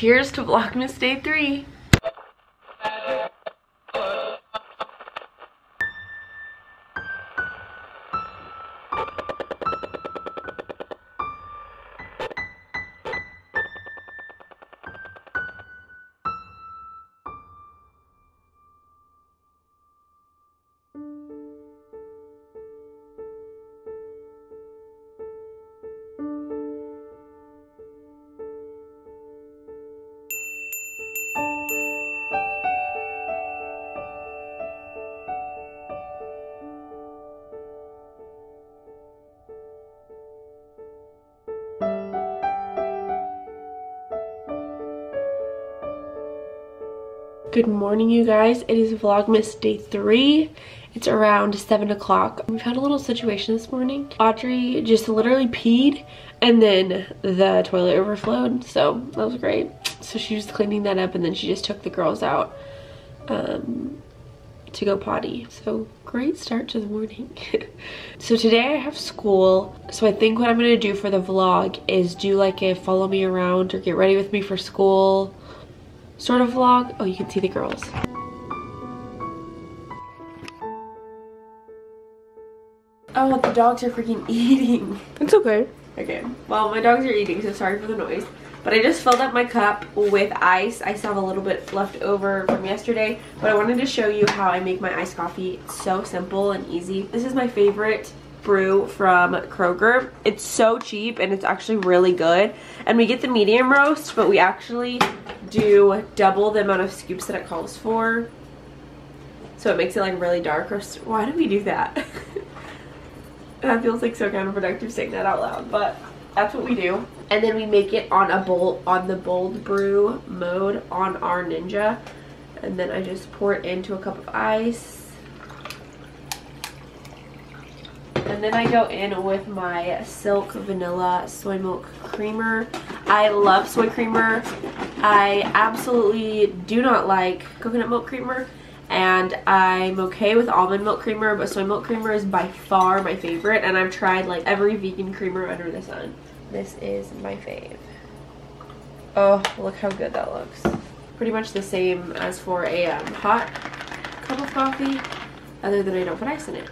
Cheers to Vlogmas Day 3. Good morning, you guys. It is Vlogmas Day 3. It's around 7 o'clock. We've had a little situation this morning. Audrey just literally peed and then the toilet overflowed, so that was great. So she was cleaning that up and then she just took the girls out to go potty. So great start to the morning. So today I have school, so I think what I'm gonna do for the vlog is do like a follow me around or get ready with me for school sort of vlog. Oh, you can see the girls. Oh, the dogs are freaking eating. It's okay. Okay, well, my dogs are eating, so sorry for the noise. But I just filled up my cup with ice. I still have a little bit left over from yesterday, but I wanted to show you how I make my iced coffee. It's so simple and easy. This is my favorite brew from Kroger. It's so cheap and it's actually really good. And we get the medium roast, but we actually do double the amount of scoops that it calls for. So it makes it like really dark roast. Why do we do that? That feels like so counterproductive saying that out loud, but that's what we do. And then we make it on the bold brew mode on our Ninja. And then I just pour it into a cup of ice. And then I go in with my Silk Vanilla Soy Milk Creamer. I love soy creamer. I absolutely do not like coconut milk creamer. And I'm okay with almond milk creamer, but soy milk creamer is by far my favorite. And I've tried like every vegan creamer under the sun. This is my fave. Oh, look how good that looks. Pretty much the same as for a hot cup of coffee, other than I don't put ice in it.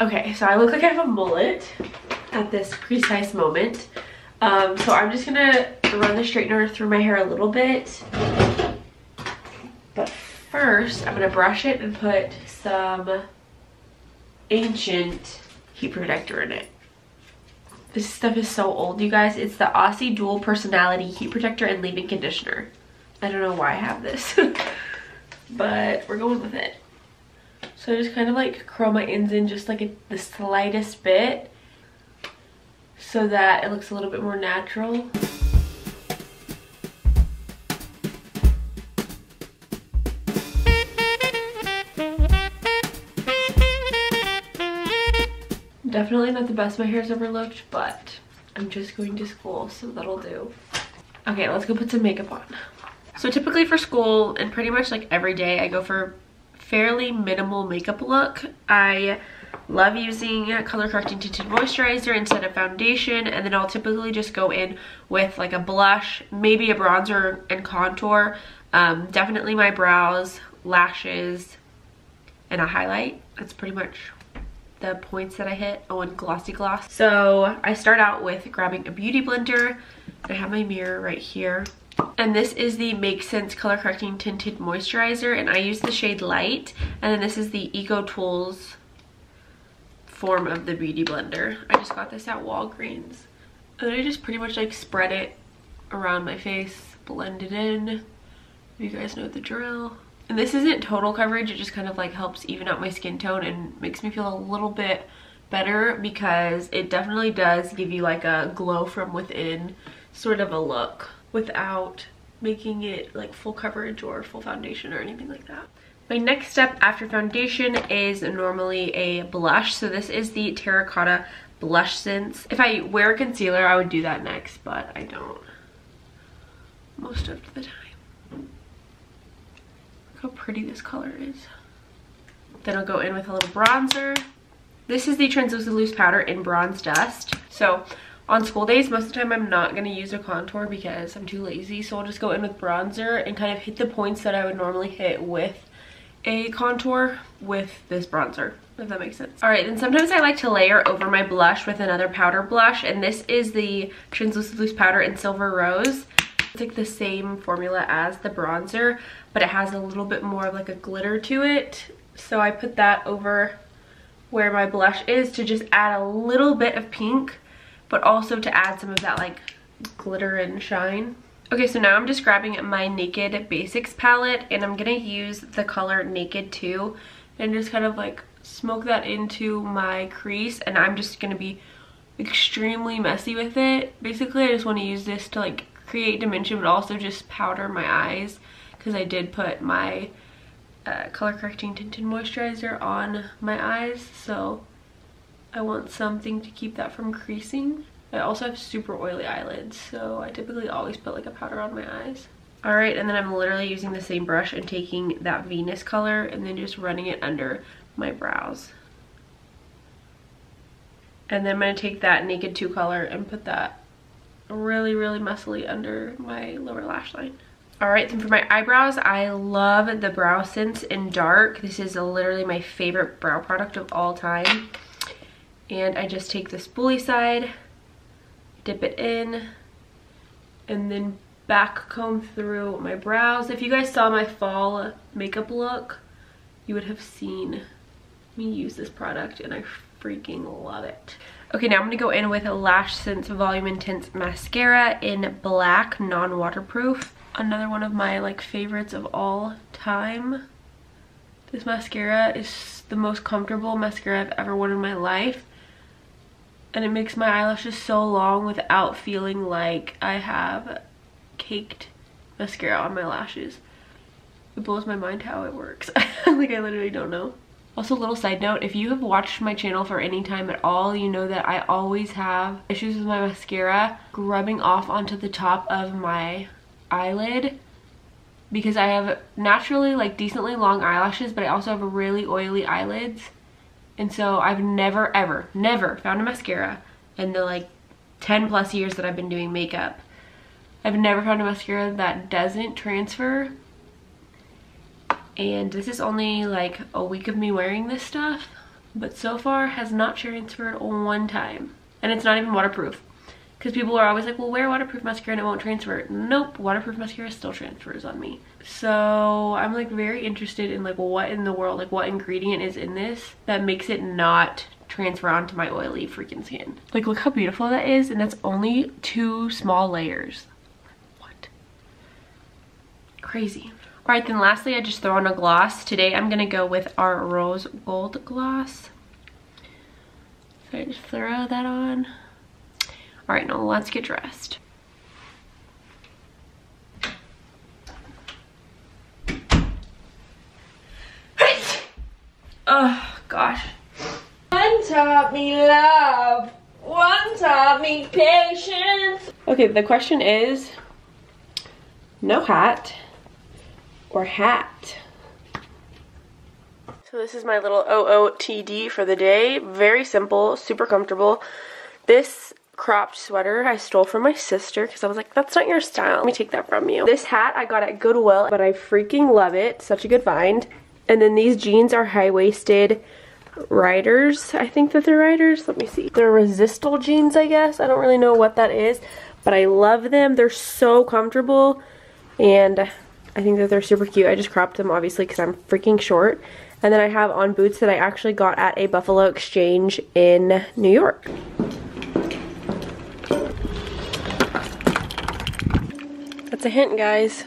Okay, so I look like I have a mullet at this precise moment. So I'm just gonna run the straightener through my hair a little bit. But first, I'm gonna brush it and put some ancient heat protector in it. This stuff is so old, you guys. It's the Aussie Dual Personality Heat Protector and Leave-In Conditioner. I don't know why I have this, but we're going with it. So I just kind of like curl my ends in just like the slightest bit so that it looks a little bit more natural. Definitely not the best my hair's ever looked, but I'm just going to school, so that'll do. Okay, let's go put some makeup on. So typically for school and pretty much like every day, I go for fairly minimal makeup look. I love using color correcting tinted moisturizer instead of foundation, and then I'll typically just go in with like a blush, maybe a bronzer and contour, definitely my brows, lashes, and a highlight. That's pretty much the points that I hit. Oh, and glossy gloss. So I start out with grabbing a beauty blender. I have my mirror right here. And this is the Make Sense Color Correcting Tinted Moisturizer, and I use the shade Light. And then this is the Eco Tools form of the beauty blender. I just got this at Walgreens. And then I just pretty much like spread it around my face, blend it in. You guys know the drill. And this isn't total coverage, it just kind of like helps even out my skin tone and makes me feel a little bit better, because it definitely does give you like a glow from within sort of a look, without making it like full coverage or full foundation or anything like that. My next step after foundation is normally a blush. So this is the Terracotta Blush Sense. If I wear a concealer, I would do that next, but I don't most of the time. Look how pretty this color is. Then I'll go in with a little bronzer. This is the Translucent Loose Powder in Bronze Dust. So On school days, most of the time I'm not going to use a contour because I'm too lazy, so I'll just go in with bronzer and kind of hit the points that I would normally hit with a contour with this bronzer, if that makes sense. All right, then sometimes I like to layer over my blush with another powder blush, and this is the Translucent Loose Powder in Silver Rose. It's like the same formula as the bronzer, but it has a little bit more of like a glitter to it. So I put that over where my blush is to just add a little bit of pink, but also to add some of that like glitter and shine. Okay, so now I'm just grabbing my Naked Basics palette, and I'm gonna use the color Naked 2 and just kind of like smoke that into my crease, and I'm just gonna be extremely messy with it. Basically, I just want to use this to like create dimension, but also just powder my eyes, because I did put my color correcting tinted moisturizer on my eyes, so I want something to keep that from creasing. I also have super oily eyelids, so I typically always put like a powder on my eyes. All right, and then I'm literally using the same brush and taking that Venus color and then just running it under my brows. And then I'm gonna take that Naked 2 color and put that really, really messily under my lower lash line. All right, then for my eyebrows, I love the Brow Sense in Dark. This is literally my favorite brow product of all time. And I just take the spoolie side, dip it in, and then back comb through my brows. If you guys saw my fall makeup look, you would have seen me use this product, and I freaking love it. Okay, now I'm gonna go in with a Lash Sense Volume Intense Mascara in Black, non-waterproof. Another one of my like favorites of all time. This mascara is the most comfortable mascara I've ever worn in my life. And it makes my eyelashes so long without feeling like I have caked mascara on my lashes. It blows my mind how it works. Like, I literally don't know. Also, a little side note, if you have watched my channel for any time at all, you know that I always have issues with my mascara rubbing off onto the top of my eyelid, because I have naturally like decently long eyelashes, but I also have really oily eyelids. And so I've never ever found a mascara in the like 10 plus years that I've been doing makeup. I've never found a mascara that doesn't transfer. And this is only like a week of me wearing this stuff, but so far has not transferred one time. And it's not even waterproof, because people are always like, well, wear waterproof mascara and it won't transfer. Nope, waterproof mascara still transfers on me. So I'm like very interested in like what in the world, like what ingredient is in this that makes it not transfer onto my oily freaking skin. Like, look how beautiful that is, and that's only 2 small layers. What? Crazy. All right, then lastly, I just throw on a gloss. Today I'm gonna go with our Rose Gold gloss. So I just throw that on. All right, now let's get dressed. Oh gosh. One taught me love, one taught me patience. Okay, the question is, no hat or hat? So this is my little OOTD for the day. Very simple, super comfortable. This cropped sweater I stole from my sister because I was like, that's not your style. Let me take that from you. This hat I got at Goodwill, but I freaking love it. Such a good find. And then these jeans are high-waisted riders. I think that they're riders. Let me see. They're resistal jeans, I guess. I don't really know what that is, but I love them. They're so comfortable, and I think that they're super cute. I just cropped them, obviously, because I'm freaking short. And then I have on boots that I actually got at a Buffalo Exchange in New York. That's a hint, guys.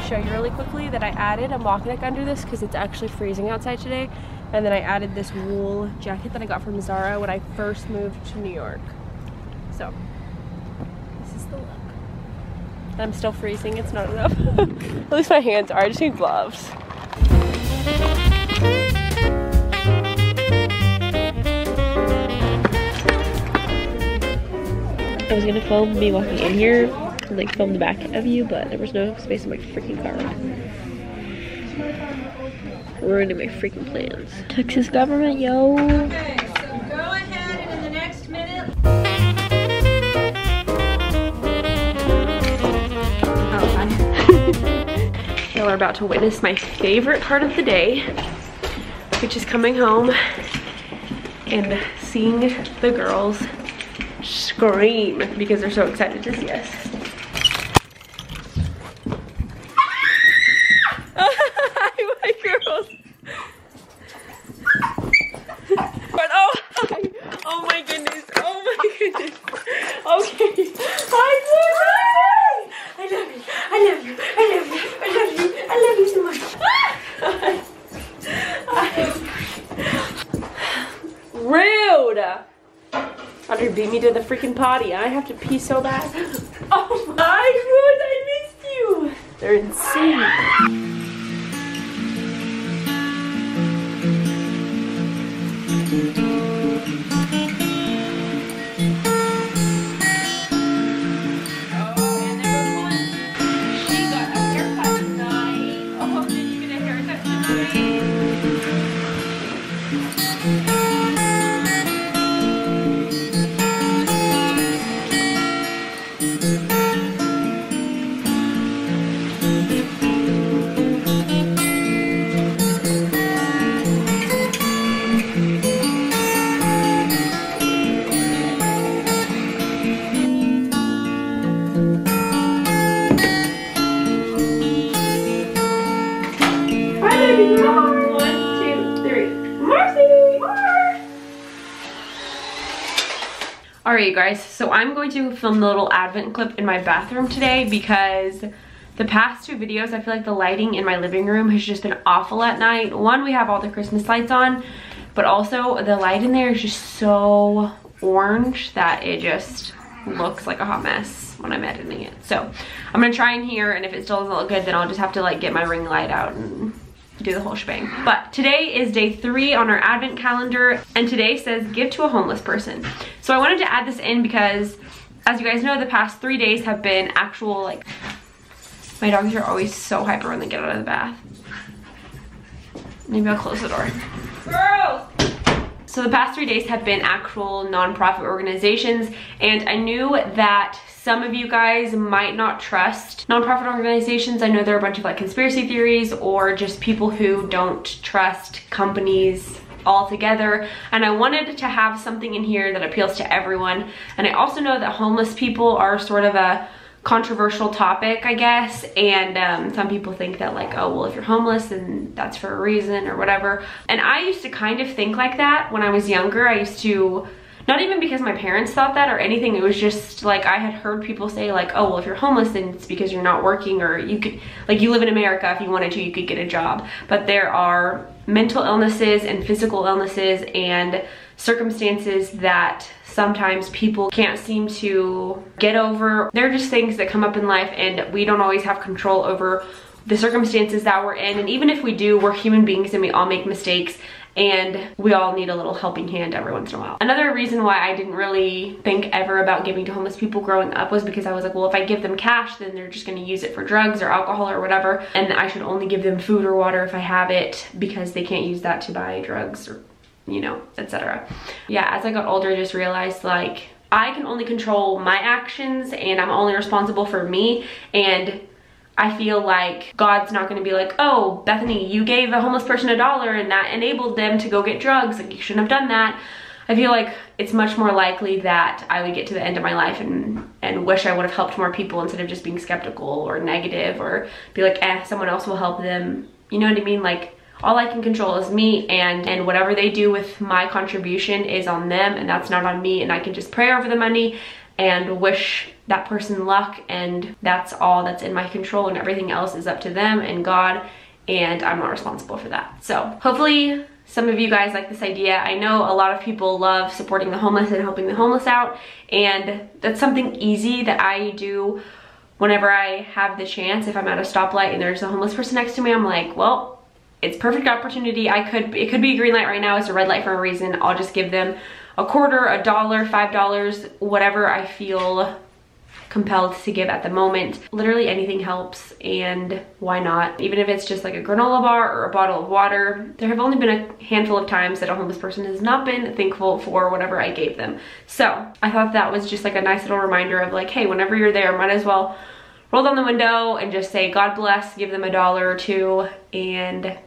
Show you really quickly that I added a mock neck under this because it's actually freezing outside today, and then I added this wool jacket that I got from Zara when I first moved to New York. So this is the look. And I'm still freezing, it's not enough. At least my hands are, I just need gloves. I was gonna film me walking in here and like film the back of you, but there was no space in my freaking car. Ruining my freaking plans. Texas government, yo. Okay, so go ahead and in the next minute. Oh, hi. Y'all are about to witness my favorite part of the day, which is coming home and seeing the girls scream because they're so excited to see us. Hi, girls. Oh, hi. Oh my goodness. Oh my goodness. Okay. Hi, boys. I love you. I love you. I love you. I love you. I love you so much. Rude. Audrey beat me to the freaking potty. I have to pee so bad. Oh my goodness, I missed you. They're insane. Alright you guys, so I'm going to film the little advent clip in my bathroom today because the past two videos I feel like the lighting in my living room has just been awful at night. One, we have all the Christmas lights on, but also the light in there is just so orange that it just looks like a hot mess when I'm editing it. So I'm gonna try in here, and if it still doesn't look good then I'll just have to like get my ring light out and do the whole shebang. But today is day 3 on our advent calendar, and today says give to a homeless person. So I wanted to add this in because, as you guys know, the past 3 days have been actual, like, my dogs are always so hyper when they get out of the bath. Maybe I'll close the door. Girls! So the past 3 days have been actual nonprofit organizations, and I knew that some of you guys might not trust nonprofit organizations. I know there are a bunch of like conspiracy theories or just people who don't trust companies altogether, and I wanted to have something in here that appeals to everyone. And I also know that homeless people are sort of a controversial topic, I guess, and some people think that like, oh well, if you're homeless then that's for a reason or whatever. And I used to kind of think like that when I was younger. I used to, not even because my parents thought that or anything, it was just like I had heard people say like, oh well, if you're homeless then it's because you're not working, or you could, like, you live in America, if you wanted to you could get a job. But there are mental illnesses and physical illnesses and circumstances that sometimes people can't seem to get over. They're just things that come up in life, and we don't always have control over the circumstances that we're in. And even if we do, we're human beings and we all make mistakes, and we all need a little helping hand every once in a while. Another reason why I didn't really think ever about giving to homeless people growing up was because I was like, well, if I give them cash then they're just going to use it for drugs or alcohol or whatever, and I should only give them food or water if I have it, because they can't use that to buy drugs or, you know, etc. Yeah, as I got older I just realized like I can only control my actions and I'm only responsible for me, and I feel like God's not going to be like, oh, Bethany, you gave a homeless person $1 and that enabled them to go get drugs, like you shouldn't have done that. I feel like it's much more likely that I would get to the end of my life and wish I would have helped more people instead of just being skeptical or negative, or be like, eh, someone else will help them. You know what I mean? Like, all I can control is me, and whatever they do with my contribution is on them, and that's not on me. And I can just pray over the money and wish that person luck, and that's all that's in my control, and everything else is up to them and God, and I'm not responsible for that. So hopefully some of you guys like this idea. I know a lot of people love supporting the homeless and helping the homeless out, and that's something easy that I do whenever I have the chance. If I'm at a stoplight and there's a homeless person next to me, I'm like, well, it's perfect opportunity. It could be a green light right now, it's a red light for a reason. I'll just give them a quarter, a dollar, $5, whatever I feel compelled to give at the moment. Literally anything helps, and why not? Even if it's just like a granola bar or a bottle of water. There have only been a handful of times that a homeless person has not been thankful for whatever I gave them. So I thought that was just like a nice little reminder of like, hey, whenever you're there, might as well roll down the window and just say God bless, give them a dollar or two, and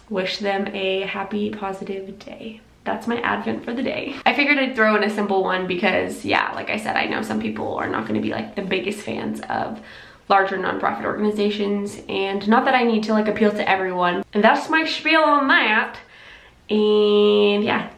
wish them a happy, positive day. That's my advent for the day. I figured I'd throw in a simple one because, yeah, like I said, I know some people are not going to be like the biggest fans of larger nonprofit organizations, and not that I need to like appeal to everyone. And that's my spiel on that. And yeah,